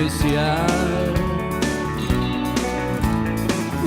especial. Oh.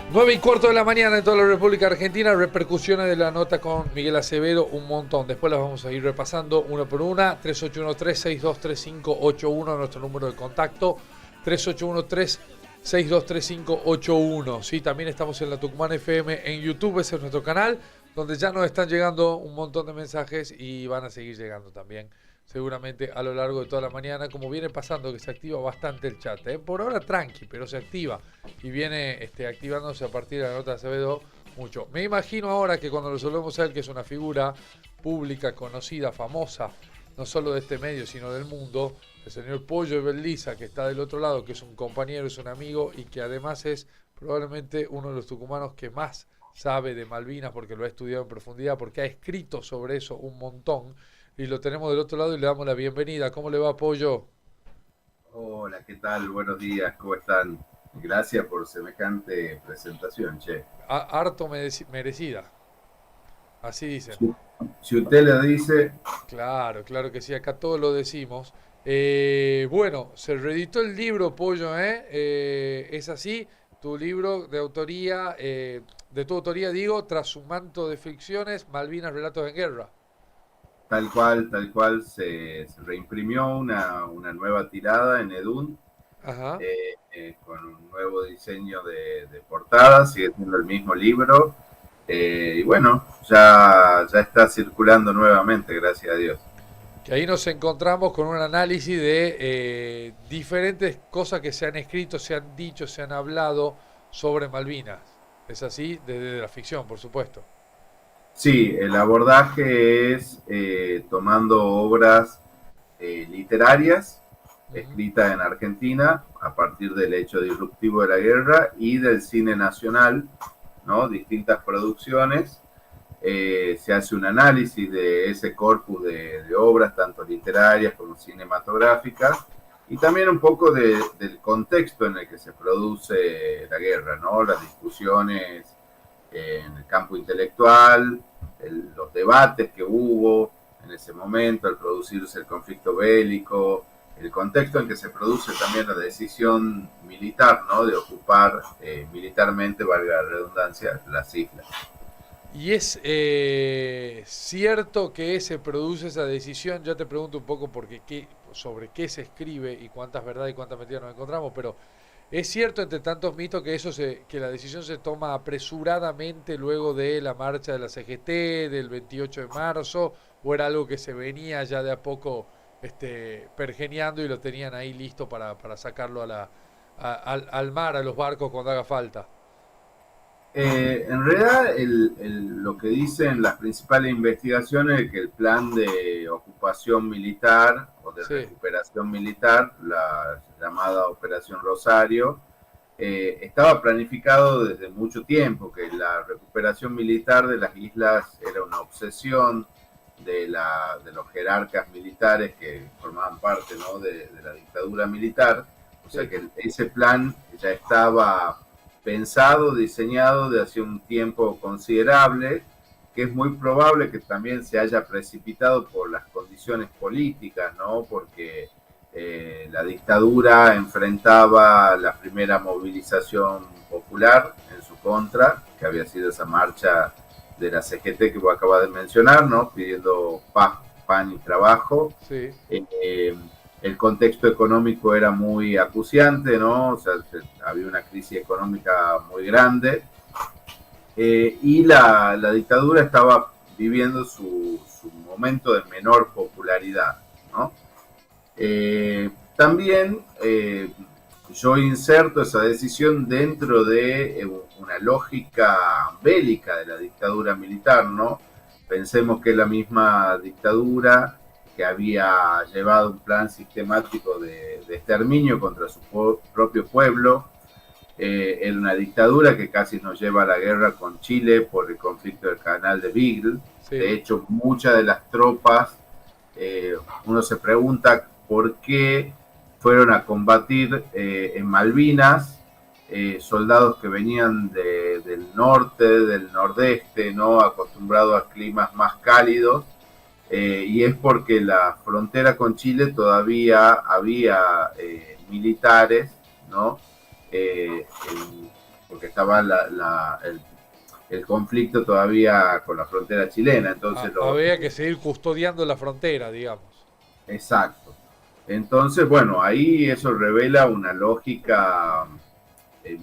Nueve y cuarto de la mañana en toda la República Argentina. Repercusiones de la nota con Miguel Acevedo, un montón. Después las vamos a ir repasando una por una. 3813-623581, nuestro número de contacto. 3813-623581. Sí, también estamos en la Tucumán FM en YouTube, ese es nuestro canal, donde ya nos están llegando un montón de mensajes y van a seguir llegando también, seguramente a lo largo de toda la mañana, como viene pasando, que se activa bastante el chat, ¿eh? Por ahora tranqui, pero se activa y viene activándose a partir de la nota de Acevedo mucho. Me imagino ahora que cuando resolvemos a él, que es una figura pública, conocida, famosa, no solo de este medio, sino del mundo, el señor Pollo Belliza, que está del otro lado, que es un compañero, es un amigo y que además es probablemente uno de los tucumanos que más sabe de Malvinas, porque lo ha estudiado en profundidad, porque ha escrito sobre eso un montón. Y lo tenemos del otro lado y le damos la bienvenida. ¿Cómo le va, Pollo? Hola, ¿qué tal? Buenos días, ¿cómo están? Gracias por semejante presentación, che. Harto merecida. Así dicen. Si usted le dice... Claro, claro que sí. Acá todos lo decimos. Bueno, se reeditó el libro, Pollo, ¿eh? Es así. Tu libro de autoría, de tu autoría, digo, Tras un manto de ficciones, Malvinas, Relatos en Guerra. Tal cual, se reimprimió una nueva tirada en Edun, Ajá. con un nuevo diseño de portada, sigue siendo el mismo libro, y bueno, ya está circulando nuevamente, gracias a Dios. Que ahí nos encontramos con un análisis de diferentes cosas que se han escrito, se han dicho, se han hablado sobre Malvinas. Es así, desde la ficción, por supuesto. Sí, el abordaje es tomando obras literarias Uh-huh. escritas en Argentina a partir del hecho disruptivo de la guerra y del cine nacional, ¿no? Distintas producciones. Se hace un análisis de ese corpus de obras, tanto literarias como cinematográficas, y también un poco del contexto en el que se produce la guerra, ¿no? Las discusiones en el campo intelectual, los debates que hubo en ese momento al producirse el conflicto bélico, el contexto en que se produce también la decisión militar, ¿no? De ocupar militarmente, valga la redundancia, las islas. Y es cierto que se produce esa decisión. Ya te pregunto un poco sobre qué se escribe y cuántas verdades y cuántas mentiras nos encontramos, pero es cierto, entre tantos mitos, que la decisión se toma apresuradamente luego de la marcha de la CGT del 28 de marzo, o era algo que se venía ya de a poco pergeñando y lo tenían ahí listo para sacarlo al mar, a los barcos cuando haga falta. En realidad, lo que dicen las principales investigaciones es que el plan de ocupación militar o de Sí, recuperación militar, la llamada Operación Rosario, estaba planificado desde mucho tiempo, que la recuperación militar de las islas era una obsesión de los jerarcas militares que formaban parte, ¿no? de la dictadura militar. O sea sí. que ese plan ya estaba pensado, diseñado de hace un tiempo considerable, que es muy probable que también se haya precipitado por las condiciones políticas, ¿no? Porque la dictadura enfrentaba la primera movilización popular en su contra, que había sido esa marcha de la CGT que vos acabas de mencionar, ¿no? Pidiendo paz, pan y trabajo. Sí. El contexto económico era muy acuciante, ¿no? O sea, había una crisis económica muy grande, y la dictadura estaba viviendo su momento de menor popularidad, ¿no? También yo inserto esa decisión dentro de una lógica bélica de la dictadura militar, ¿no? Pensemos que la misma dictadura que había llevado un plan sistemático de exterminio contra su propio pueblo, era una dictadura que casi nos lleva a la guerra con Chile por el conflicto del canal de Beagle. De Sí. hecho, muchas de las tropas, uno se pregunta por qué fueron a combatir en Malvinas, soldados que venían del norte, del nordeste, ¿no? Acostumbrados a climas más cálidos, y es porque la frontera con Chile todavía había militares, ¿no? Porque estaba el conflicto todavía con la frontera chilena, entonces había que seguir custodiando la frontera, digamos. Exacto. Entonces, bueno, ahí eso revela una lógica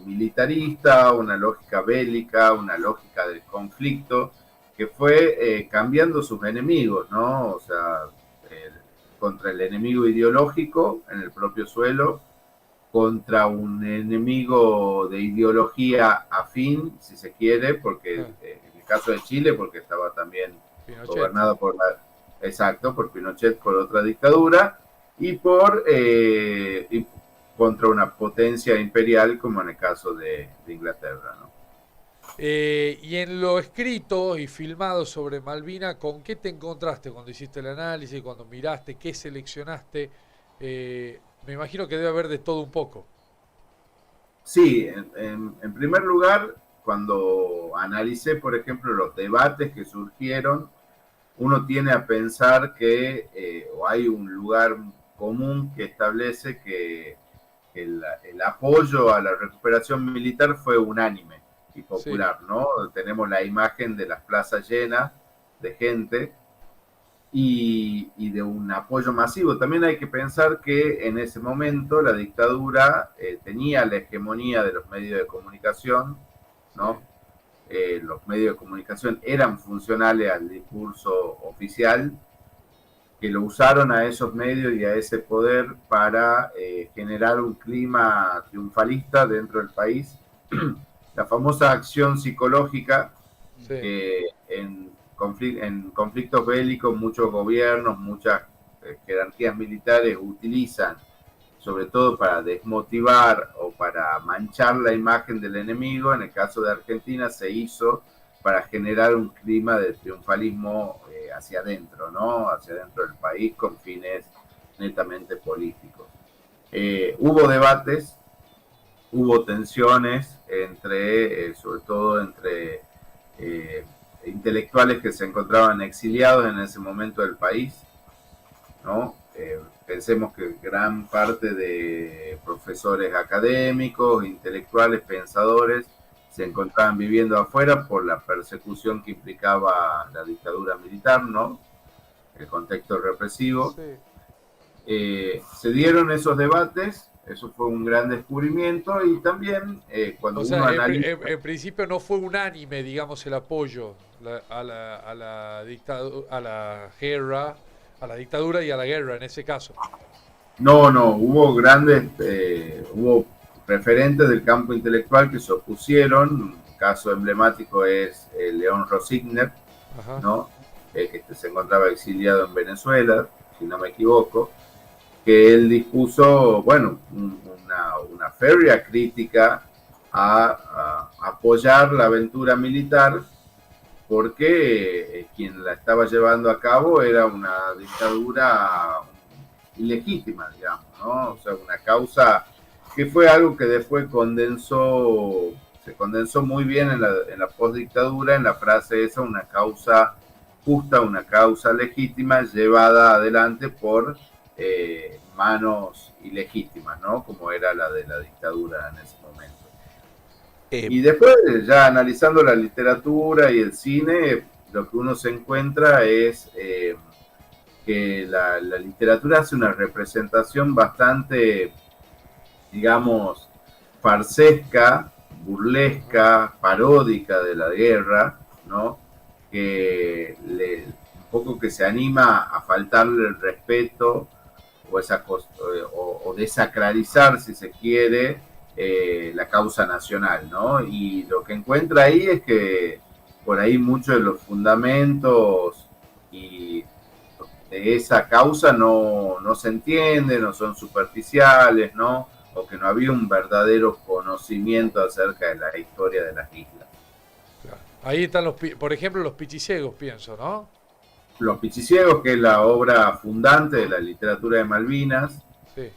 militarista, una lógica bélica, una lógica del conflicto, que fue cambiando sus enemigos, ¿no? O sea, contra el enemigo ideológico en el propio suelo, contra un enemigo de ideología afín, si se quiere, porque en el caso de Chile, porque estaba también Pinochet, gobernado por por Pinochet, por otra dictadura, y contra una potencia imperial, como en el caso de Inglaterra, ¿no? Y en lo escrito y filmado sobre Malvinas, ¿con qué te encontraste cuando hiciste el análisis, cuando miraste, qué seleccionaste? Me imagino que debe haber de todo un poco. Sí, en primer lugar, cuando analicé, por ejemplo, los debates que surgieron, uno tiene a pensar que o hay un lugar común que establece que el apoyo a la recuperación militar fue unánime y popular, sí, ¿no? Tenemos la imagen de las plazas llenas de gente y de un apoyo masivo. También hay que pensar que en ese momento la dictadura tenía la hegemonía de los medios de comunicación, ¿no? Los medios de comunicación eran funcionales al discurso oficial, que lo usaron a esos medios y a ese poder para generar un clima triunfalista dentro del país. La famosa acción psicológica, sí, que en conflictos bélicos muchos gobiernos, muchas jerarquías militares utilizan, sobre todo para desmotivar o para manchar la imagen del enemigo. En el caso de Argentina se hizo para generar un clima de triunfalismo hacia adentro, ¿no? Hacia adentro del país con fines netamente políticos. Hubo debates, hubo tensiones entre, sobre todo entre intelectuales que se encontraban exiliados en ese momento del país, ¿no? Pensemos que gran parte de profesores académicos, intelectuales, pensadores, se encontraban viviendo afuera por la persecución que implicaba la dictadura militar, ¿no? El contexto represivo. Sí. Se dieron esos debates, eso fue un gran descubrimiento, y también cuando uno analiza... En principio no fue unánime, digamos, el apoyo a la dictadura y a la guerra en ese caso. No, hubo grandes, hubo referentes del campo intelectual que se opusieron. Un caso emblemático es León Rosigner, ¿no? Que se encontraba exiliado en Venezuela, si no me equivoco, que él dispuso, bueno, una férrea crítica a apoyar la aventura militar, porque quien la estaba llevando a cabo era una dictadura ilegítima, digamos, ¿no? O sea, una causa que fue algo que después se condensó muy bien en la postdictadura, en la frase esa, una causa justa, una causa legítima, llevada adelante por manos ilegítimas, ¿no? Como era la de la dictadura en ese momento. Y después, ya analizando la literatura y el cine, lo que uno se encuentra es que la literatura hace una representación bastante, digamos, farsesca, burlesca, paródica de la guerra, ¿no? Que un poco que se anima a faltarle el respeto o desacralizar, si se quiere, la causa nacional, ¿no? Y lo que encuentra ahí es que por ahí muchos de los fundamentos y de esa causa no se entienden, no son superficiales, ¿no? O que no había un verdadero conocimiento acerca de la historia de las islas. Claro. Ahí están por ejemplo, los pichiciegos, pienso, ¿no? Los Pichiciegos, que es la obra fundante de la literatura de Malvinas, Sí.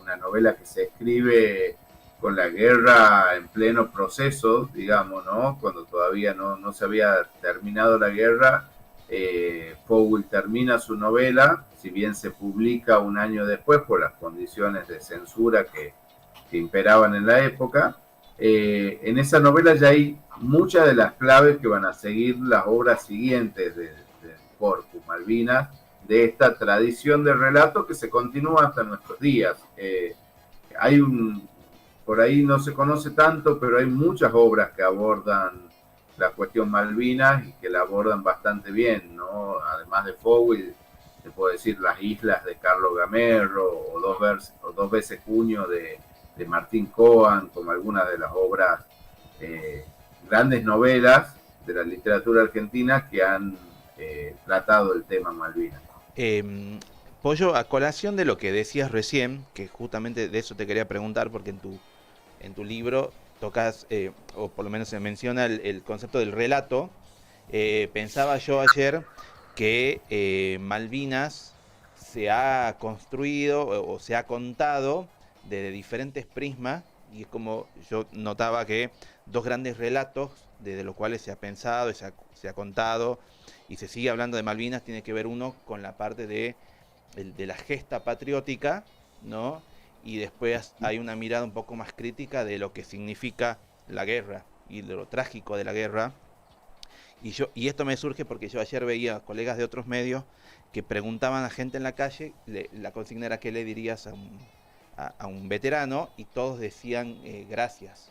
Una novela que se escribe con la guerra en pleno proceso, digamos, ¿no? Cuando todavía no se había terminado la guerra, Powell termina su novela, si bien se publica un año después por las condiciones de censura que imperaban en la época. En esa novela ya hay muchas de las claves que van a seguir las obras siguientes de Corpus, Malvinas, de esta tradición de relato que se continúa hasta nuestros días. Hay por ahí no se conoce tanto, pero hay muchas obras que abordan la cuestión Malvinas y que la abordan bastante bien, ¿no? Además de Fowell, te puedo decir Las Islas de Carlos Gamerro o Dos veces Junio de Martín Coan, como algunas de las obras, grandes novelas de la literatura argentina que han tratado el tema Malvinas. Pollo, a colación de lo que decías recién, que justamente de eso te quería preguntar, porque en tu libro tocas, o por lo menos se menciona el concepto del relato. Pensaba yo ayer que Malvinas se ha construido o se ha contado desde diferentes prismas, y es como yo notaba que dos grandes relatos desde los cuales se ha pensado y se ha contado y se sigue hablando de Malvinas, tiene que ver uno con la parte de la gesta patriótica, ¿no? Y después hay una mirada un poco más crítica de lo que significa la guerra y de lo trágico de la guerra. Y esto me surge porque yo ayer veía colegas de otros medios que preguntaban a gente en la calle, la consigna era ¿qué le dirías a un veterano? Y todos decían gracias,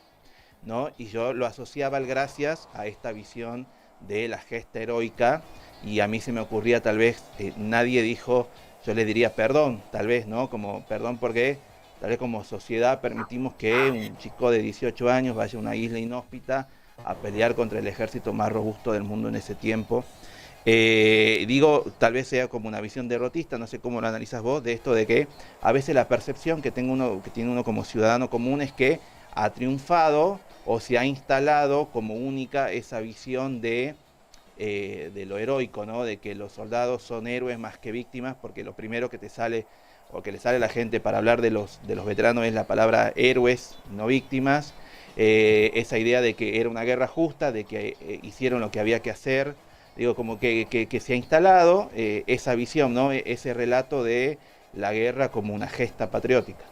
¿no? Y yo lo asociaba al gracias a esta visión de la gesta heroica, y a mí se me ocurría tal vez, nadie dijo, yo le diría perdón, tal vez, ¿no? Como perdón porque tal vez como sociedad permitimos que un chico de 18 años vaya a una isla inhóspita a pelear contra el ejército más robusto del mundo en ese tiempo. Digo, tal vez sea como una visión derrotista, no sé cómo lo analizas vos, de esto de que a veces la percepción que tiene uno como ciudadano común es que ha triunfado o se ha instalado como única esa visión de lo heroico, ¿no? De que los soldados son héroes más que víctimas, porque lo primero que te sale o que le sale a la gente para hablar de los veteranos es la palabra héroes, no víctimas. Esa idea de que era una guerra justa, de que hicieron lo que había que hacer, digo, como que se ha instalado esa visión, ¿no? Ese relato de la guerra como una gesta patriótica.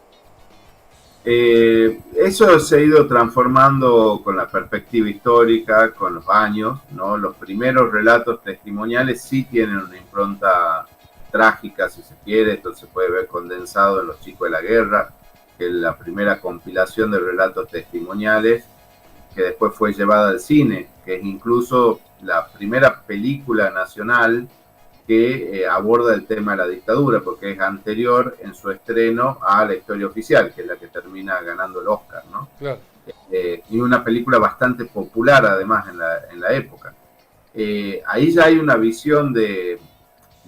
Eso se ha ido transformando con la perspectiva histórica, con los años, ¿no? Los primeros relatos testimoniales sí tienen una impronta trágica, si se quiere. Esto se puede ver condensado en Los Chicos de la Guerra, que es la primera compilación de relatos testimoniales que después fue llevada al cine, que es incluso la primera película nacional que aborda el tema de la dictadura, porque es anterior en su estreno a La Historia Oficial, que es la que termina ganando el Oscar, ¿no? Claro. Y una película bastante popular además en la época. Ahí ya hay una visión de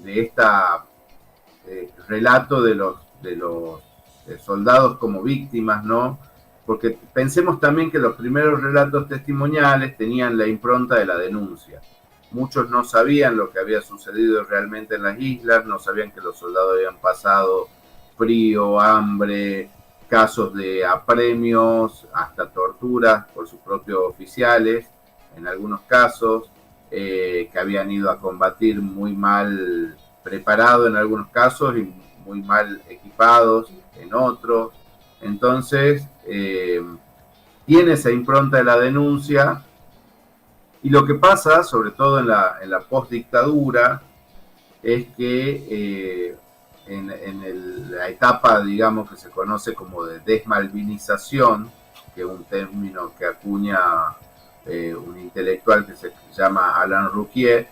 este relato de los soldados como víctimas, ¿no? Porque pensemos también que los primeros relatos testimoniales tenían la impronta de la denuncia. Muchos no sabían lo que había sucedido realmente en las islas, no sabían que los soldados habían pasado frío, hambre, casos de apremios, hasta torturas por sus propios oficiales, en algunos casos, que habían ido a combatir muy mal preparados en algunos casos y muy mal equipados en otros. Entonces, tiene esa impronta de la denuncia. Y lo que pasa, sobre todo en la postdictadura, es que la etapa, digamos, que se conoce como de desmalvinización, que es un término que acuña un intelectual que se llama Alain Rouquier,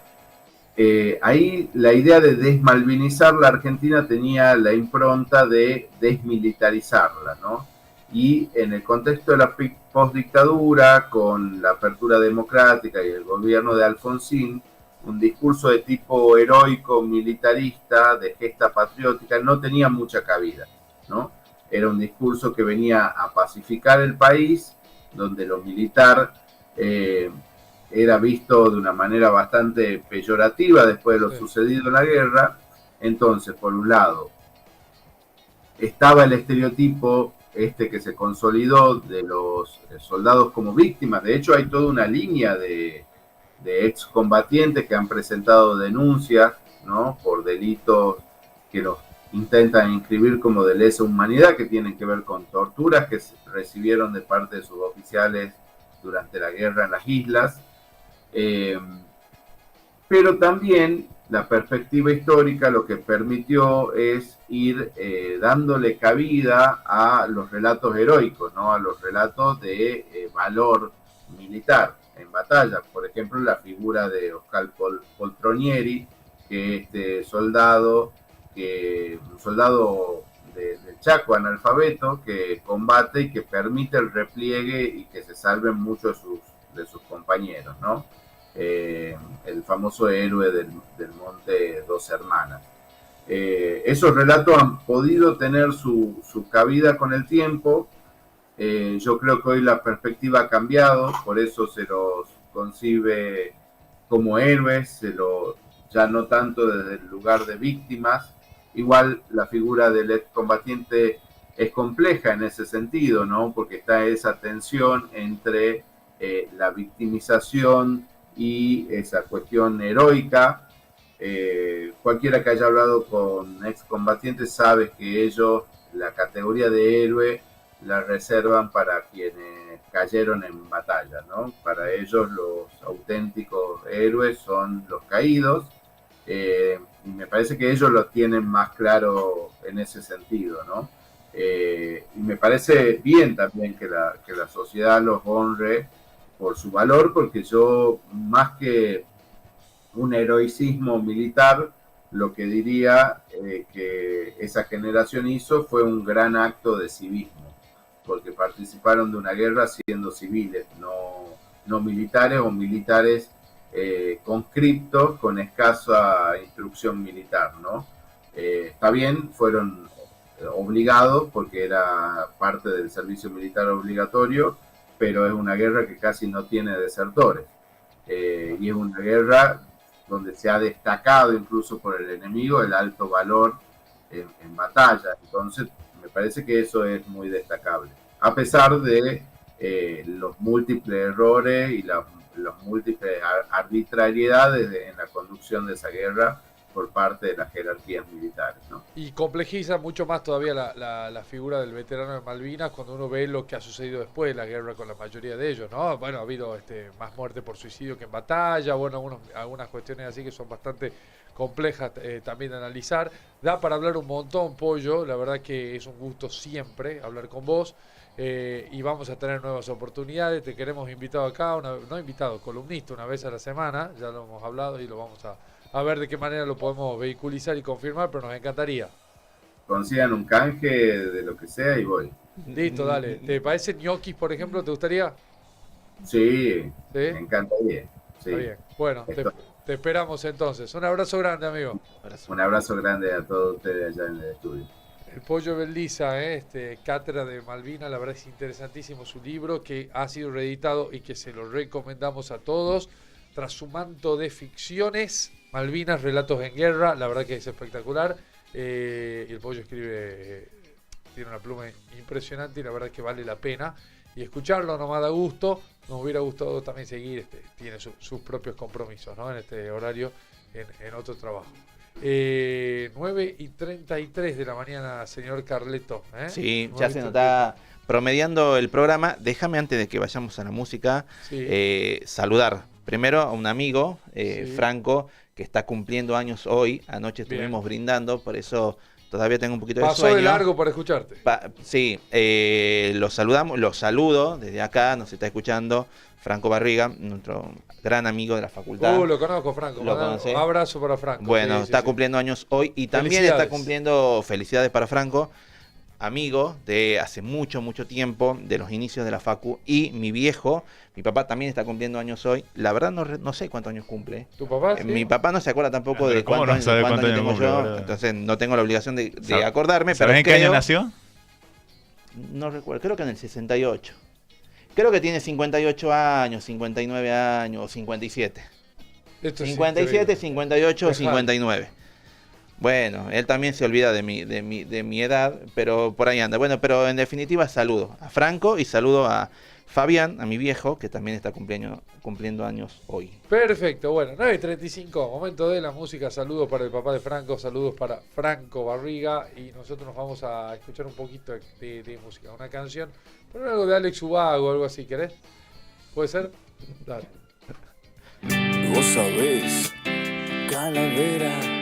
ahí la idea de desmalvinizar la Argentina tenía la impronta de desmilitarizarla, ¿no? Y en el contexto de la postdictadura, con la apertura democrática y el gobierno de Alfonsín, un discurso de tipo heroico, militarista, de gesta patriótica, no tenía mucha cabida, ¿no? Era un discurso que venía a pacificar el país, donde lo militar era visto de una manera bastante peyorativa después de lo sucedido en la guerra. Entonces, por un lado, estaba el estereotipo que se consolidó de los soldados como víctimas. De hecho, hay toda una línea de excombatientes que han presentado denuncias, ¿no?, por delitos que los intentan inscribir como de lesa humanidad, que tienen que ver con torturas que recibieron de parte de sus oficiales durante la guerra en las islas. Pero también la perspectiva histórica lo que permitió es ir dándole cabida a los relatos heroicos, ¿no?, a los relatos de valor militar en batalla. Por ejemplo, la figura de Oscar Poltronieri, que es un soldado del Chaco, analfabeto, que combate y que permite el repliegue y que se salven muchos de sus compañeros, ¿no? El famoso héroe del Monte Dos Hermanas. Esos relatos han podido tener su cabida con el tiempo. Yo creo que hoy la perspectiva ha cambiado, por eso se los concibe como héroes, ya no tanto desde el lugar de víctimas. Igual la figura del excombatiente es compleja en ese sentido, ¿no?, porque está esa tensión entre la victimización y esa cuestión heroica. Cualquiera que haya hablado con excombatientes sabe que ellos la categoría de héroe la reservan para quienes cayeron en batalla, ¿no? Para ellos los auténticos héroes son los caídos, y me parece que ellos lo tienen más claro en ese sentido, ¿no? Y me parece bien también que la sociedad los honre por su valor, porque yo, más que un heroicismo militar, lo que diría que esa generación hizo fue un gran acto de civismo, porque participaron de una guerra siendo civiles, no militares o militares conscriptos con escasa instrucción militar, ¿no? Está bien, fueron obligados porque era parte del servicio militar obligatorio, pero es una guerra que casi no tiene desertores, y es una guerra donde se ha destacado incluso por el enemigo el alto valor en batalla. Entonces me parece que eso es muy destacable, a pesar de los múltiples errores y las múltiples arbitrariedades en la conducción de esa guerra por parte de las jerarquías militares, ¿no? Y complejiza mucho más todavía la figura del veterano de Malvinas cuando uno ve lo que ha sucedido después de la guerra con la mayoría de ellos, ¿no? Bueno, ha habido más muerte por suicidio que en batalla, bueno, algunas cuestiones así que son bastante complejas también de analizar. Da para hablar un montón, Pollo, la verdad que es un gusto siempre hablar con vos. Y vamos a tener nuevas oportunidades. Te queremos invitado acá, columnista una vez a la semana, ya lo hemos hablado y lo vamos a ver de qué manera lo podemos vehiculizar y confirmar, pero nos encantaría. Consigan un canje de lo que sea y voy. Listo, dale. ¿Te parece ñoquis, por ejemplo? ¿Te gustaría? Sí, ¿Sí? me encantaría. Sí. Está bien. Bueno, te esperamos entonces. Un abrazo grande, amigo. Un abrazo grande a todos ustedes allá en el estudio. El Pollo Belliza, Cátedra de Malvinas, la verdad es interesantísimo su libro que ha sido reeditado y que se lo recomendamos a todos. Tras su manto de ficciones, Malvinas, Relatos en Guerra, la verdad que es espectacular. Y el Pollo escribe, tiene una pluma impresionante y la verdad que vale la pena. Y escucharlo nomás da gusto. Nos hubiera gustado también seguir, tiene sus propios compromisos, ¿no?, en este horario, en otro trabajo. 9:33 de la mañana, señor Carleto. Sí, ya se nos está promediando el programa. Déjame, antes de que vayamos a la música, sí, saludar primero a un amigo, sí, Franco, que está cumpliendo años hoy. Anoche estuvimos brindando, por eso todavía tengo un poquito de sueño. Pasó de largo para escucharte. Sí, lo saludo desde acá, nos está escuchando Franco Barriga, nuestro gran amigo de la facultad. Lo conozco, Franco. ¿Lo conoce? Un abrazo para Franco. Bueno, está cumpliendo años hoy y también está cumpliendo, felicidades para Franco, amigo de hace mucho, mucho tiempo, de los inicios de la facu, y mi viejo, mi papá también está cumpliendo años hoy. La verdad no sé cuántos años cumple. ¿Tu papá? Sí. Mi papá no se acuerda tampoco de cuántos años tengo yo, ¿verdad? Entonces no tengo la obligación de acordarme. ¿Sabes en qué año nació? No recuerdo, creo que en el 68. Creo que tiene 58 años, 59 años o 57. 57, 58 o 59. Bueno, él también se olvida de mi edad, pero por ahí anda. Bueno, pero en definitiva saludo a Franco y saludo a Fabián, a mi viejo, que también está cumpliendo años hoy. Perfecto, bueno, 9:35, momento de la música. Saludos para el papá de Franco, saludos para Franco Barriga. Y nosotros nos vamos a escuchar un poquito de música, una canción. Poner algo de Alex Ubago o algo así, ¿querés? ¿Puede ser? Dale. Vos sabés, calavera.